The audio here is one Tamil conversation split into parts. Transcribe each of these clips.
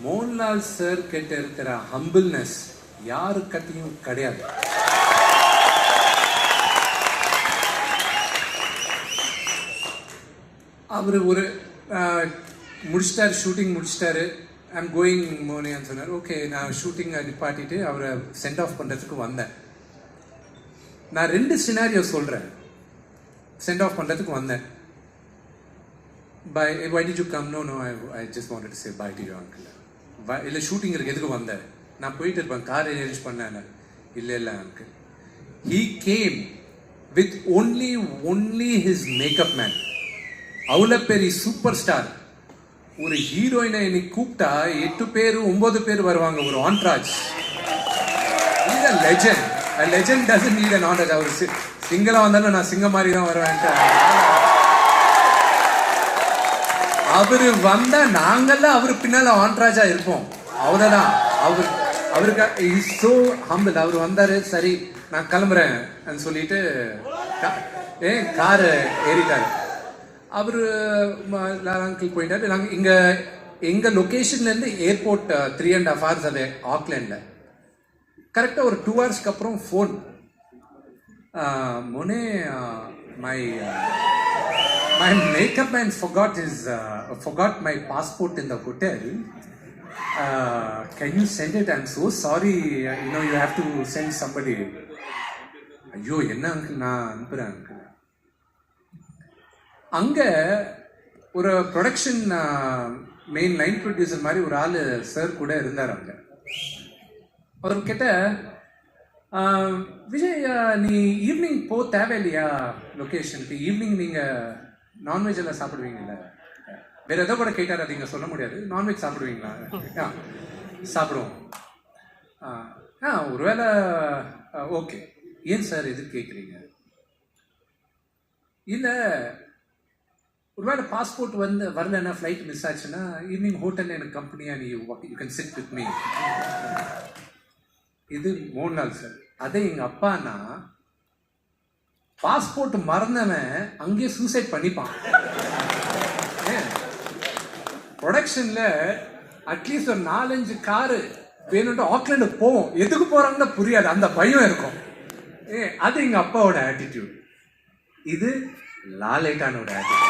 மோகன்லால் சார் கிட்ட இருக்கிற ஹம்பிள்னஸ் யாருக்கிட்டையும் கிடையாது. அவர் ஒரு முடிச்சிட்டாரு, ஷூட்டிங் முடிச்சிட்டாரு. ஐம் கோயிங் மோனியான்னு சொன்னார். ஓகே, நான் ஷூட்டிங் நிப்பாட்டிட்டு அவரை சென்ட் ஆஃப் பண்ணுறதுக்கு வந்தேன். நான் 2 சினாரியோ சொல்கிறேன். சென்ட் ஆஃப் பண்ணுறதுக்கு வந்தேன். Why did you come? No, I just wanted to say bye to you, uncle. இல்லை ஷூட்டிங் இருக்கு, எதுக்கு வந்தேன்? நான் போயிட்டு இருப்பேன், கார் அரேஞ்ச் பண்ணேன். இல்லை uncle. He came with only his makeup man. அவ்வளோ பெரிய சூப்பர் ஸ்டார். ஒரு ஹீரோயினை இன்னைக்கு கூப்பிட்டா 8 பேர் 9 பேர் வருவாங்க. ஒரு ஆன்ட்ராஜ். He's a legend. A legend doesn't need an entourage. அவர் சிங்களா வந்தாலும் நான் சிங்கம் மாதிரி தான் வருவேன்ட்டு. அவரு வந்தா நாங்கெல்லாம் அவரு பின்னால ஆன்ட்ராஜா இருப்போம். அவ்வளவுதான். அவருக்கு சோ ஹம்பிள். அவர் வந்தாரு, சரி நான் கிளம்புறேன் சொல்லிட்டு காரை ஏறிட்டாரு. அவரு அங்கிள் போயிட்டாரு. நாங்க எங்க லொகேஷன்ல இருந்து ஏர்போர்ட் 3.5 hours அது ஆக்லாண்ட்ல. கரெக்டா ஒரு 2 hours அப்புறம் phone. மோனே, my makeup man forgot my passport in the hotel. Can you send it? I'm so sorry. You have to send somebody. ஐயோ, என்ன அங்கிள், நான் அனுப்புறேன் அங்கிள். அங்க ஒரு ப்ரொடக்ஷன் மெயின் லைன் ப்ரொடியூசர் மாதிரி ஒரு ஆள் சார் கூட இருந்தார். அங்க அவர்கிட்ட, விஜய் நீ ஈவினிங் தேவையில்லையா லொக்கேஷனுக்கு? ஈவினிங் நீங்கள் நான்வெஜ் எல்லாம் சாப்பிடுவீங்கல்ல? வேற எதோ கூட கேட்டார், அது இங்கே சொல்ல முடியாது. நான்வெஜ் சாப்பிடுவீங்களா? சாப்பிடுவோம். ஒருவேளை ஓகே. ஏன் சார் எதுக்கு கேட்குறீங்க? இல்லை, ஒருவேளை பாஸ்போர்ட் வரலன்னா, ஃப்ளைட் மிஸ் ஆச்சுன்னா, ஈவினிங் ஹோட்டலில் எனக்கு கம்பெனியா you can sit with me. இது மோகன்லால் சார். அதே எங்க அப்பானா, பாஸ்போர்ட் மறந்தவன் அங்கேயே சூசைட் பண்ணிப்பான். ப்ரொடக்ஷன்ல அட்லீஸ்ட் ஒரு 4-5 காரு வேணும்ட்டு ஆக்லாண்டு போவோம். எதுக்கு போறாங்கன்னு புரியாது, அந்த பயம் இருக்கும். அது எங்க அப்பாவோட ஆட்டிடியூட். இது லாலேட்டானோட ஆட்டிடியூட்.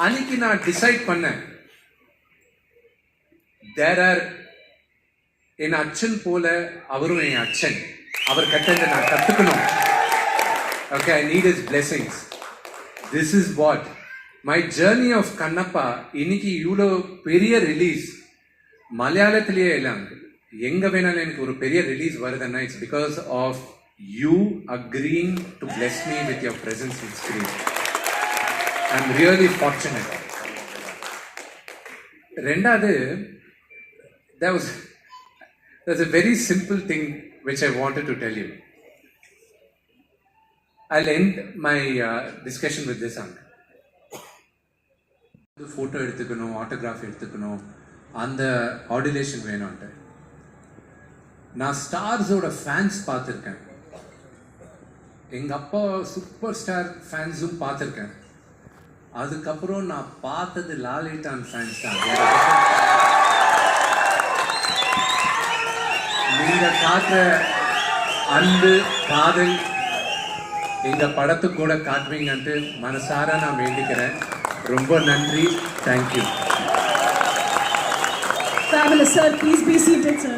அன்னைக்கு நான் டிசைட் பண்ணேன், என் அச்சன் போல அவரும் என் அச்சன். அவர் கட்டதை நான் கத்துக்கணும். Okay, I need his blessings. This is what my journey of Kannappa. இன்னைக்கு இவ்வளோ பெரிய ரிலீஸ் மலையாளத்திலேயே இல்லை, எங்க வேணாலும் எனக்கு ஒரு பெரிய ரிலீஸ் வருதுன்னா, it's because of you agreeing to bless me with your presence in screen. I'm really fortunate. ரெண்டாவது, there's a very simple thing which I wanted to tell you. I'll end my discussion with this uncle. Photo எடுத்துக்கணும், ஆட்டோகிராஃப் எடுத்துக்கணும், அந்த ஆடிலேஷன் வேணும்ட்டு. நான் ஸ்டார்ஸோட ஃபேன்ஸ் பார்த்துருக்கேன், எங்க அப்பா சூப்பர் ஸ்டார் ஃபேன்ஸும் பார்த்துருக்கேன். அதுக்கப்புறம் நான் பார்த்தது லாலேட்டான் ஃபேன்ஸ் தான். நீங்க காட்டுற அன்பு, காதல் எங்க படத்துக்கு கூட காட்டுவீங்கன்ட்டு மனசார நான் வேண்டிக்கிறேன். ரொம்ப நன்றி. Thank you. Fabulous, sir. Please be seated, sir.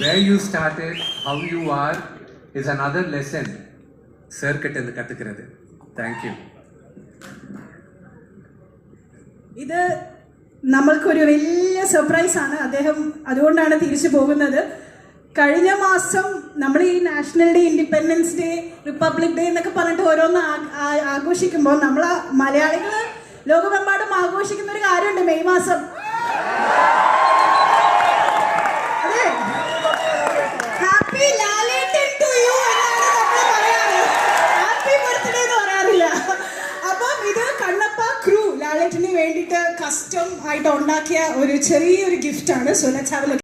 Where you started, how you are is another lesson. Sir கிட்ட இருந்து கத்துக்கிறது. தேங்க்யூ. ഇത് നമ്മൾക്കൊരു വലിയ സർപ്രൈസാണ്. അദ്ദേഹം അതുകൊണ്ടാണ് തിരിച്ചു പോകുന്നത്. കഴിഞ്ഞ മാസം നമ്മൾ ഈ national day, independence day, republic day എന്നൊക്കെ പറഞ്ഞിട്ട് ഓരോന്ന് ആഘോഷിക്കുമ്പോൾ നമ്മൾ മലയാളികൾ ലോകമെമ്പാടും ആഘോഷിക്കുന്ന ഒരു കാര്യമുണ്ട്, മെയ് മാസം. അതെ, ഹാപ്പി ലാലേട്ടൻ ടു യു എന്നാണ് നമ്മൾ പറയാറ്. ഹാപ്പി ബർത്ത്ഡേ എന്ന് പറയാറില്ല. അപ്പം ഇത് കണ്ണപ്പ ക്രൂ ലാലേട്ടന് വേണ്ടിയിട്ട് കസ്റ്റം ആയിട്ട് ഉണ്ടാക്കിയ ഒരു ചെറിയൊരു ഗിഫ്റ്റാണ്. So let's have A